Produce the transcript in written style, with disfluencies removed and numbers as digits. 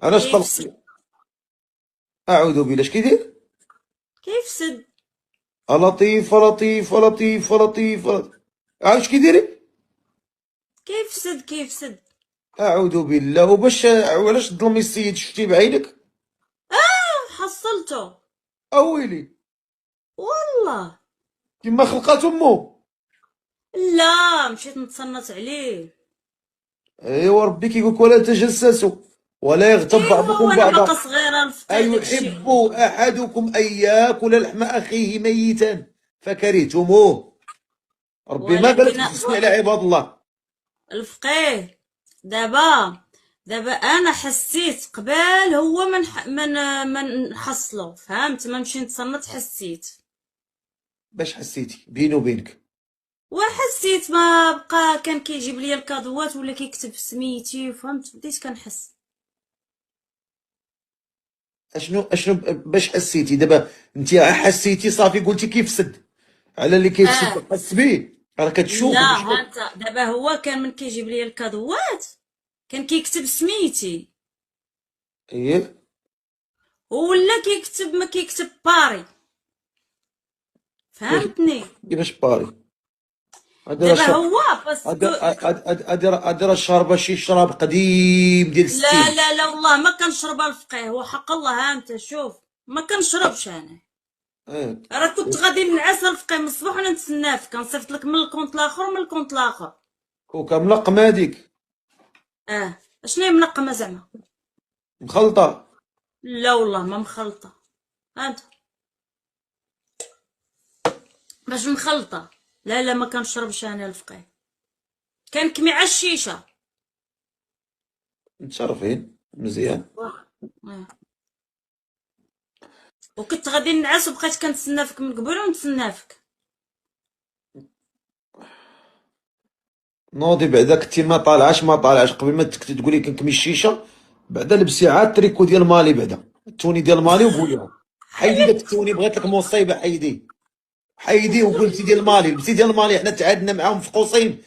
علاش كيفسد. طلقتي؟ اعوذ بالله، اش كيدير؟ كيفسد. لطيف لطيف لطيف لطيف لطيف. اش كيديري؟ كيفسد. اعوذ بالله. وباش علاش تظلمي السيد؟ شفتي بعينك؟ حصلته. اويلي. والله. كيما خلقات امه. لا، مشيت نتصنت عليه. ايوا ربي كيقولك ولا تجسسوا ولا يغتب ايوا بعضكم وانا باقا بعضا. صغيره الفقيه داكشي أيحب علاش. أحدكم أن يأكل لحم أخيه ميتا فكرهتموه؟ ربي ما قالك ولكن تجسسني على عباد الله. الفقيه. دابا. دابا انا حسيت قبال هو من حصلو، فهمت؟ ما نمشي نتصنت، حسيت. باش حسيتي بيني وبينك؟ وحسيت ما بقى كان كيجيب لي الكادوات ولا كيكتب سميتي، فهمت؟ بديت كنحس. اشنو باش حسيتي دابا؟ انت حسيتي صافي قلتي كيفسد. على اللي اه. كيفسد حس بيه، راه لا، كتشوف ها بشوف. انت دابا هو كان من كيجيب لي الكادوات كان كيكتب سميتي، ايه. ولا كيكتب ما كيكتب باري، فهمتني؟ كيفاش باري؟ هادي راه دابا شرب. هو باسكو. هادي راه شاربه شي شراب قديم ديال لا الستين. لا لا، والله ما كنشرب الفقيه، وحق الله ها انت شوف. ما كنشربش انا. ايه. راه كنت غادي نعس الفقيه من الصباح وانا نتسناه، كنصيفط لك من الكونت الاخر ومن الكونت الاخر. وكملقمه هاديك اه. اشنو هي منقمه زعما؟ مخلطه. لا والله ما مخلطه. ها انت. باش مخلطه. لا لا، ما كنشربش انا الفقيه. كنكمي على الشيشه. متشرفين مزيان. واه. آه. وكنت غادي نعس وبقيت كنتسنى فيك من قبل ونتسنى فيك. نوضي بعدا كنتي ما طالعاش قبل ما تقولي كنكمي الشيشه. بعدا لبسي عاد تريكو ديال مالي، بعدا التوني ديال مالي، وقولي لهم حيدي داك التوني، بغيت لك مصيبه. حيدي وقلتي ديال مالي، لبسي ديال مالي. حنا تعادنا معاهم في قوسين